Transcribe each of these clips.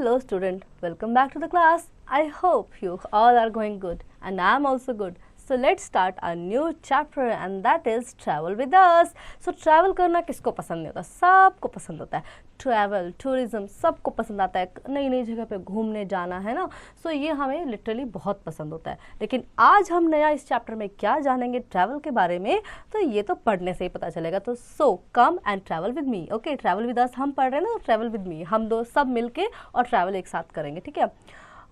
Hello student, welcome back to the class. I hope you all are going good and I am also good. So let's start a new chapter and that is travel with us. So travel करना किसको पसंद नहीं होता? सबको पसंद होता है. Travel, tourism सबको पसंद आता है. नई नई जगह पे घूमने जाना है ना. सो ये हमें लिटरली बहुत पसंद होता है. लेकिन आज हम नया इस चैप्टर में क्या जानेंगे ट्रैवल के बारे में, तो ये तो पढ़ने से ही पता चलेगा. तो so come and travel with me. Okay, travel with us हम पढ़ रहे हैं ना, तो ट्रैवल विद मी हम दो सब मिलके और ट्रैवल एक साथ करेंगे. ठीक है.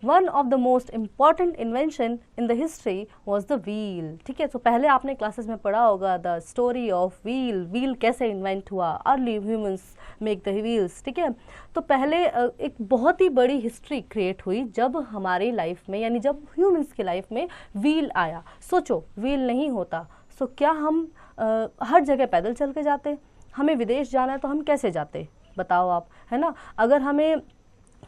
One of the most important invention in the history was the wheel. ठीक है. तो पहले आपने क्लासेस में पढ़ा होगा the story of wheel. Wheel कैसे इन्वेंट हुआ, early humans make the wheels. ठीक है. तो पहले एक बहुत ही बड़ी हिस्ट्री क्रिएट हुई जब हमारी लाइफ में, यानी जब ह्यूमंस की लाइफ में व्हील आया. सोचो, व्हील नहीं होता सो क्या हम हर जगह पैदल चल के जाते? हमें विदेश जाना है तो हम कैसे जाते बताओ आप, है ना. अगर हमें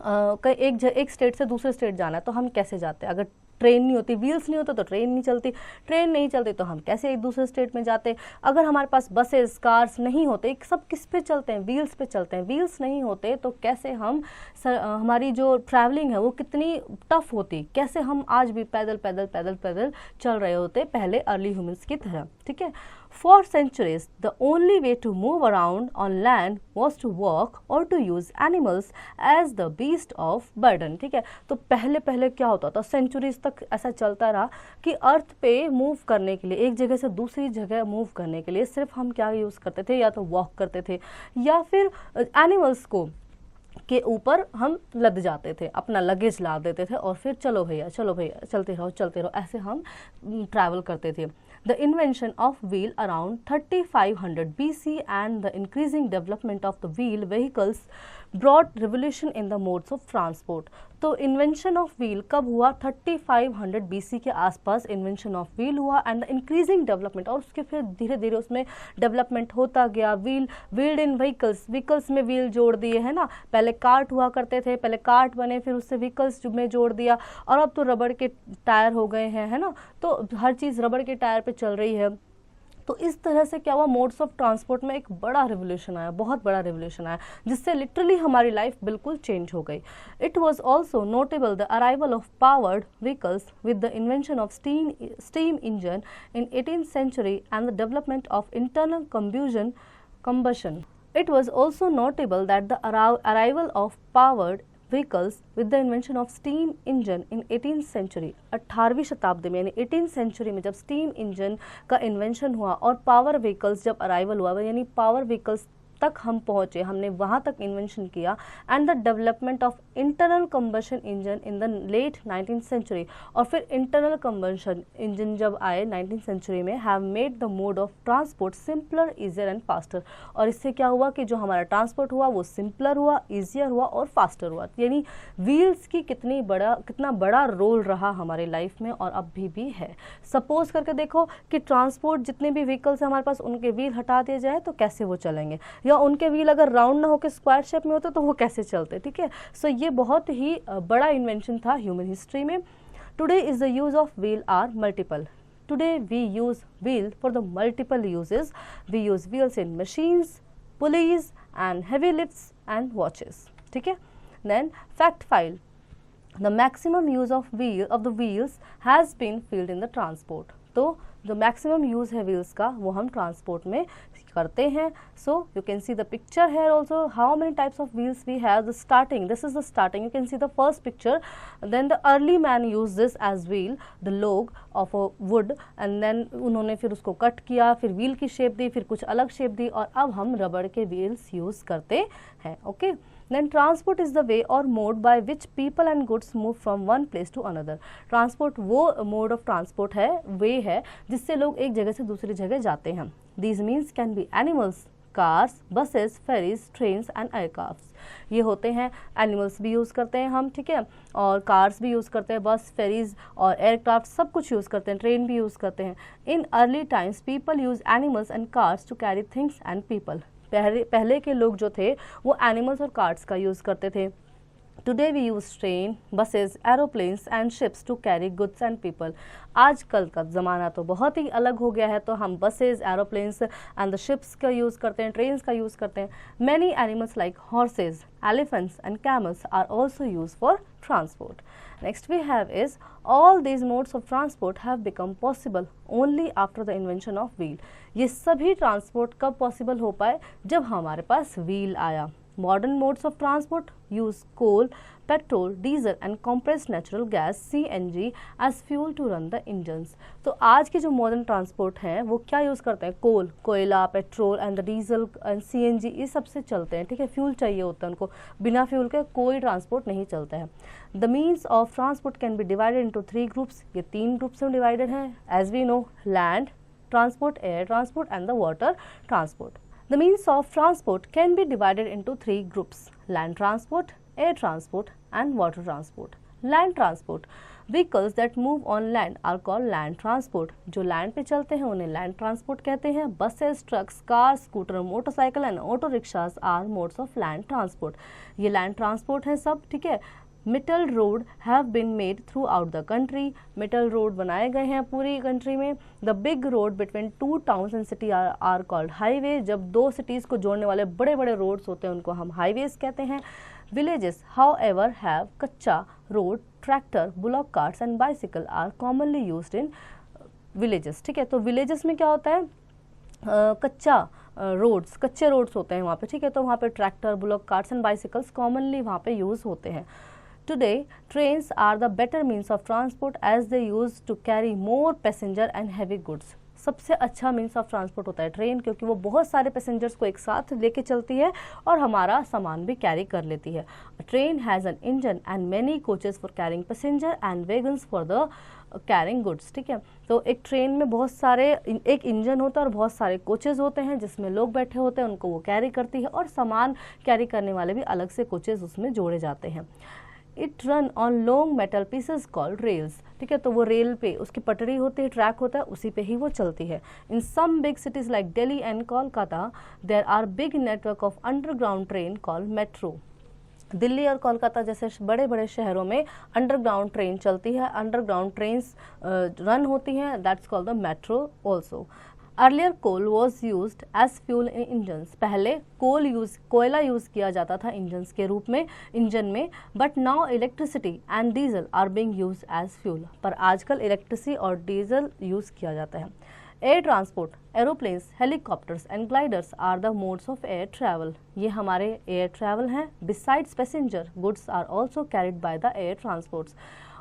एक स्टेट से दूसरे स्टेट जाना है तो हम कैसे जाते? अगर ट्रेन नहीं होती, व्हील्स नहीं होता तो ट्रेन नहीं चलती. ट्रेन नहीं चलती तो हम कैसे एक दूसरे स्टेट में जाते? अगर हमारे पास बसेस, कार्स नहीं होते, सब किस पे चलते हैं? व्हील्स पे चलते हैं. व्हील्स नहीं होते तो कैसे हम हमारी जो ट्रैवलिंग है वो कितनी टफ होती, कैसे हम आज भी पैदल पैदल पैदल पैदल चल रहे होते पहले अर्ली ह्यूमंस की तरह. ठीक है. For centuries, the only way to move around on land was to walk or to use animals as the beast of burden. ठीक है. तो पहले पहले क्या होता था, सेंचुरीज तक ऐसा चलता रहा कि अर्थ पे मूव करने के लिए, एक जगह से दूसरी जगह मूव करने के लिए सिर्फ हम क्या यूज़ करते थे, या तो वॉक करते थे या फिर एनिमल्स को के ऊपर हम लद जाते थे, अपना लगेज ला देते थे और फिर चलो भैया चलते रहो, ऐसे हम ट्रैवल करते थे. The invention of wheel around 3500 BC and the increasing development of the wheel vehicles brought revolution in the modes of transport. तो इन्वेंशन ऑफ व्हील कब हुआ? 3500 BC के आसपास इन्वेंशन ऑफ व्हील हुआ एंड द इंक्रीजिंग डेवलपमेंट, और उसके फिर धीरे धीरे उसमें डेवलपमेंट होता गया. व्हील्ड इन व्हीकल्स में व्हील जोड़ दिए, है ना. पहले कार्ट हुआ करते थे, पहले कार्ट बने, फिर उससे व्हीकल्स में जोड़ दिया, और अब तो रबड़ के टायर हो गए हैं, है ना. तो हर चीज़ रबड़ के टायर पे चल रही है. तो इस तरह से क्या हुआ, मोड्स ऑफ ट्रांसपोर्ट में एक बड़ा रिवोल्यूशन आया, बहुत बड़ा रिवोल्यूशन आया, जिससे लिटरली हमारी लाइफ बिल्कुल चेंज हो गई. It was also notable the arrival of powered vehicles with the invention of steam engine in 18th century and the development of internal combustion. It was also notable that the arrival of powered vehicles with the invention of steam engine in 18th century. 18वीं शताब्दी में यानी 18th century में जब steam engine का invention हुआ और power vehicles जब arrival हुआ, यानी पावर व्हीकल्स तक हम पहुँचे, हमने वहाँ तक इन्वेंशन किया, and the development of internal combustion engine in the late 19th century. और फिर इंटरनल कंबशन इंजन जब आए 19th century में, have made the mode of transport simpler, easier and faster. और इससे क्या हुआ कि जो हमारा ट्रांसपोर्ट हुआ वो सिंपलर हुआ, ईजियर हुआ और फास्टर हुआ. यानी व्हील्स की कितना बड़ा रोल रहा हमारे लाइफ में और अब भी है. सपोज करके देखो कि ट्रांसपोर्ट जितने भी व्हीकल्स हैं हमारे पास, उनके व्हील हटा दिए जाए तो कैसे वो चलेंगे, या उनके व्हील अगर राउंड ना होकर स्क्वायर शेप में होते तो वो कैसे चलते. ठीक है. सो ये बहुत ही बड़ा इन्वेंशन था ह्यूमन हिस्ट्री में. Today is the use of wheel are multiple. Today we use wheel for the multiple uses. We use wheels in machines, pulleys and heavy lifts and watches. ठीक है. Then fact file. The maximum use of the wheels has been filled in the transport. तो जो maximum use है wheels का वो हम transport में करते हैं. So you can see the picture here also how many types of wheels we have. The starting, this is the starting, you can see the first picture. Then the early man use this as wheel, the log of a wood, and then उन्होंने फिर उसको cut किया, फिर wheel की shape दी, फिर कुछ अलग shape दी, और अब हम रबड़ के व्हील्स यूज़ करते हैं. Okay. Then transport is the way or mode by which people and goods move from one place to another. Transport वो mode of transport है, way है जिससे लोग एक जगह से दूसरी जगह जाते हैं. These means can be animals, cars, buses, ferries, trains and aircrafts. ये होते हैं, एनिमल्स भी यूज़ करते हैं हम, ठीक है, और कार्स भी यूज़ करते हैं, बस, फेरीज और एयरक्राफ्ट सब कुछ यूज़ करते हैं, ट्रेन भी यूज़ करते हैं. In early times people use animals and cars to carry things and people. पहले के लोग जो थे वो एनिमल्स और कार्ट्स का यूज़ करते थे Today we use train, buses, aeroplanes and ships to carry goods and people. आजकल का ज़माना तो बहुत ही अलग हो गया है, तो हम buses, aeroplanes and the ships का यूज़ करते हैं, ट्रेन्स का यूज़ करते हैं. Many animals like horses, elephants and camels are also used for transport. Next we have is all these modes of transport have become possible only after the invention of wheel. ये सभी transport कब possible हो पाए? जब हमारे पास wheel आया. Modern modes of transport use coal, petrol, diesel and compressed natural gas (CNG) as fuel to run the engines. तो आज के जो मॉडर्न ट्रांसपोर्ट हैं वो क्या यूज़ करते हैं? कोल, कोयला, petrol and diesel and CNG, ये सबसे चलते हैं. ठीक है, फ्यूल चाहिए होता है उनको, बिना फ्यूल के कोई ट्रांसपोर्ट नहीं चलता है. The means of transport can be divided into 3 groups. ये 3 ग्रुप्स में डिवाइडेड हैं. As we know, land transport, air transport and the water transport. The means of transport can be divided into 3 groups: land transport, air transport and water transport. Land transport, vehicles that move on land are called land transport. जो land पे चलते हैं उन्हें land transport कहते हैं. Buses, trucks, cars, scooter, motorcycle and auto rickshaws are modes of land transport. ये land transport है सब. ठीक है. Metal road have been made throughout the country. Metal road बनाए गए हैं पूरी कंट्री में. The big road between 2 towns and city are called highway. जब 2 cities को जोड़ने वाले बड़े बड़े roads होते हैं उनको हम highways कहते हैं. Villages, however, have कच्चा road, tractor, bullock carts and bicycle are commonly used in villages. ठीक है, तो villages में क्या होता है? कच्चा रोड्स, कच्चे रोड्स होते हैं वहाँ पे. ठीक है, तो वहाँ पे tractor, bullock carts and bicycles commonly वहाँ पे यूज़ होते हैं. Today, trains are the better means of transport as they used to carry more passenger and heavy goods. सबसे अच्छा मीन्स ऑफ ट्रांसपोर्ट होता है ट्रेन, क्योंकि वो बहुत सारे पैसेंजर्स को एक साथ लेके चलती है और हमारा सामान भी कैरी कर लेती है. Train has an engine and many coaches for carrying passenger and wagons for the carrying goods. ठीक है, तो एक ट्रेन में बहुत सारे, एक इंजन होता है और बहुत सारे कोचेस होते हैं जिसमें लोग बैठे होते हैं, उनको वो कैरी करती है और सामान कैरी करने वाले भी अलग से कोचेस उसमें जोड़े जाते हैं. It run on long metal pieces called rails. ठीक है, तो वो रेल पे उसकी पटरी होती है, ट्रैक होता है, उसी पे ही वो चलती है. In some big cities like Delhi and Kolkata there are big network of underground train called metro. Delhi और कोलकाता जैसे बड़े बड़े शहरों में अंडरग्राउंड ट्रेन चलती है, अंडरग्राउंड ट्रेन्स रन होती हैं, that's called the metro also. Earlier coal was used as fuel in engines. पहले कोयला यूज़ किया जाता था इंजन्स के रूप में, इंजन में. But now electricity and diesel are being used as fuel. पर आजकल इलेक्ट्रिसिटी और डीजल यूज़ किया जाता है. Air transport, aeroplanes, helicopters and gliders are the modes of air travel. ये हमारे एयर ट्रैवल हैं. Besides passenger, goods are also carried by the air transports.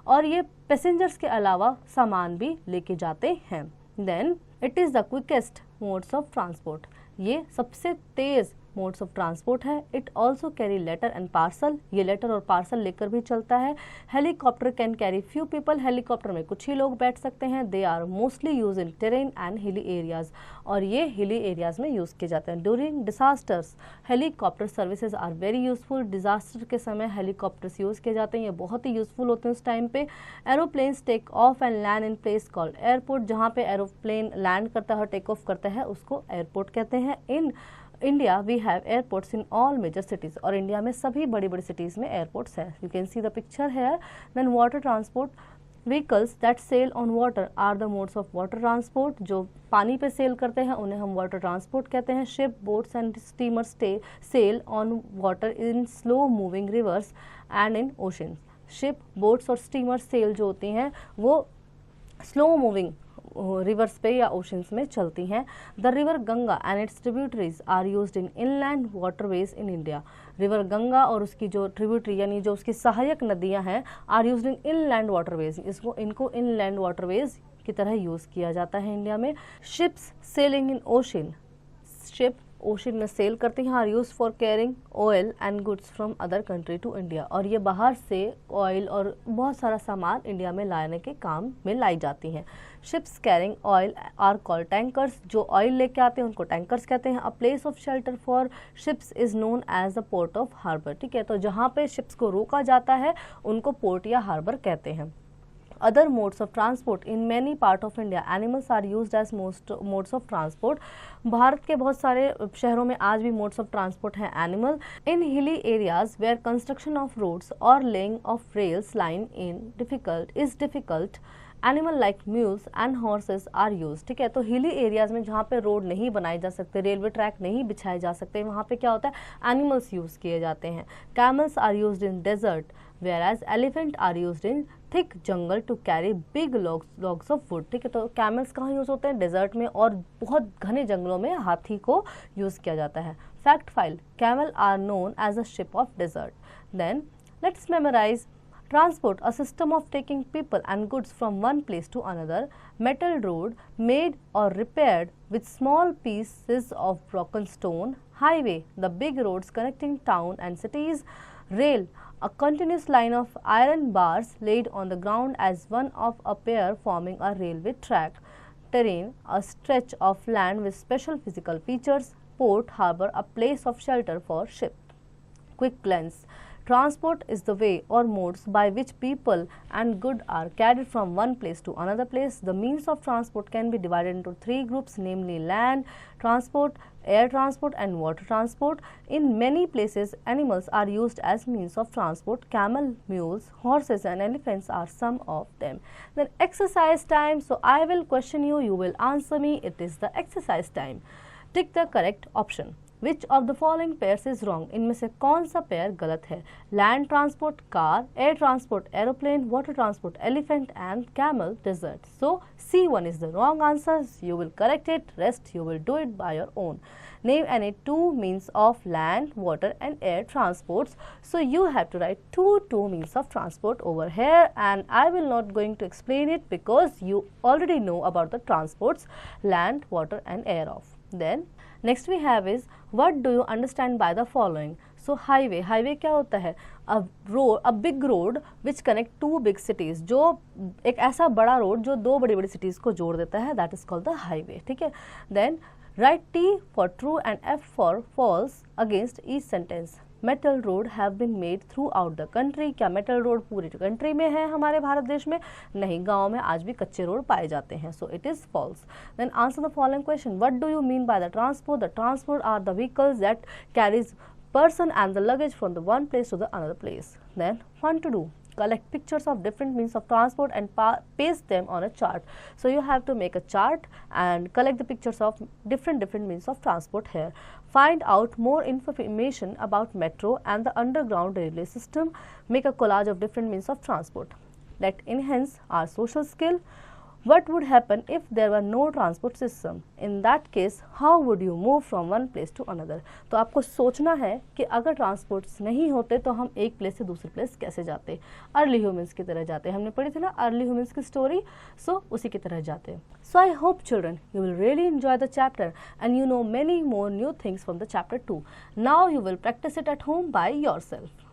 और ये पैसेंजर्स के अलावा सामान भी लेके जाते हैं. Then it is the quickest modes of transport. ये सबसे तेज़ मोड्स ऑफ ट्रांसपोर्ट है. It also carry letter and parcel. ये लेटर और पार्सल लेकर भी चलता है. Helicopter can carry few people. Helicopter में कुछ ही लोग बैठ सकते हैं. They are mostly use in terrain and hilly areas. और ये हिली एरियाज में यूज़ किए जाते हैं. During disasters helicopter services are very useful. Disaster के समय हेलीकॉप्टर्स यूज़ किए जाते हैं, ये बहुत ही यूजफुल होते हैं उस टाइम पे. Aeroplanes take off and land in place called airport. जहाँ पे एरोप्लेन लैंड करता है, टेक ऑफ करता है, उसको एयरपोर्ट कहते हैं. In India we have airports in all major cities. और इंडिया में सभी बड़ी बड़ी सिटीज़ में एयरपोर्ट्स हैं. You can see the picture here. Then water transport, vehicles that sail on water are the modes of water transport. जो पानी पे सेल करते हैं उन्हें हम वाटर ट्रांसपोर्ट कहते हैं. Ship, boats and steamers sail on water in slow moving rivers and in ocean. Ship, boats और स्टीमर सेल जो होती हैं वो स्लो मूविंग रिवर्स पे या ओशंस में चलती हैं. The river Ganga and its tributaries are used in inland waterways in India. River Ganga और उसकी जो ट्रिब्यूटरी यानी जो उसकी सहायक नदियां हैं are used in inland waterways. इनको इनलैंड वाटरवेज की तरह यूज़ किया जाता है इंडिया में. Ships sailing in ocean. Ship ocean में सेल करती हैं. Are use for carrying oil and goods from other country to India. और ये बाहर से ऑयल और बहुत सारा सामान इंडिया में लाने के काम में लाई जाती हैं. Ships carrying oil are called tankers. जो ऑयल लेके आते हैं उनको टैंकर्स कहते हैं. A place of shelter for ships is known as the port of harbour. ठीक है, तो जहाँ पे शिप्स को रोका जाता है उनको पोर्ट या हार्बर कहते हैं. other modes of transport. In many part of India, animals are used as most modes of transport. Bharat के बहुत सारे शहरों में आज भी modes of transport हैं animal. In hilly areas where construction of roads or laying of rails line is difficult, animal like mules and horses are use. ठीक है, तो हिली एरियाज में जहाँ पे रोड नहीं बनाए जा सकते, रेलवे ट्रैक नहीं बिछाए जा सकते, वहाँ पे क्या होता है, एनिमल्स यूज किए जाते हैं. Camels are used in desert whereas elephant are used in thick jungle to carry big logs of wood. ठीक है, तो कैमल्स कहाँ यूज होते हैं, डेजर्ट में, और बहुत घने जंगलों में हाथी को यूज किया जाता है. Fact file, camel are known as a ship of desert. Then let's memorise. Transport, a system of taking people and goods from one place to another. Metal road, made or repaired with small pieces of broken stone. Highway, the big roads connecting town and cities. Rail, a continuous line of iron bars laid on the ground as one of a pair forming a railway track. Terrain, a stretch of land with special physical features. Port, harbor, a place of shelter for ship. Quick glance. Transport is the way or modes by which people and goods are carried from one place to another place. The means of transport can be divided into three groups, namely land transport, air transport and water transport. In many places, animals are used as means of transport. Camel, mules, horses and elephants are some of them. Then exercise time. So I will question you, you will answer me. It is the exercise time. Tick the correct option. Which of the following pairs is wrong? इनमें से कौन सा pair गलत है? Land transport car, air transport aeroplane, water transport elephant and camel desert. So C1 is the wrong answer. You will correct it. Rest you will do it by your own. Name any two means of land, water and air transports. So you have to write two means of transport over here, and I will not going to explain it because you already know about the transports land, water and air of. Then next we have is what do you understand by the following. So highway क्या होता है, a big road which connect two big cities. जो एक ऐसा बड़ा road जो दो बड़ी बड़ी cities को जोड़ देता है, that is called the highway. ठीक है. Then write T for true and F for false against each sentence. Metal road have been made throughout the country. क्या मेटल रोड पूरी कंट्री में है हमारे भारत देश में? नहीं, गाँव में आज भी कच्चे रोड पाए जाते हैं. So it is false. Then answer the following question. What do you mean by the transport? The transport are the vehicles that carries person and the luggage from the one place to the another place. Then fun to do. Collect pictures of different means of transport and paste them on a chart. So you have to make a chart and collect the pictures of different means of transport here. Find out more information about metro and the underground railway system. Make a collage of different means of transport that enhance our social skill. What would happen if there were no transport system? In that case, how would you move from one place to another? तो आपको सोचना है कि अगर transports नहीं होते तो हम एक प्लेस से दूसरी प्लेस कैसे जाते. अर्ली ह्यूमंस की तरह जाते. हमने पढ़ी थी ना अर्ली ह्यूमंस की स्टोरी. सो उसी की तरह जाते. So I hope children you will really enjoy the chapter and you know many more new things from the chapter 2. Now you will practice it at home by yourself.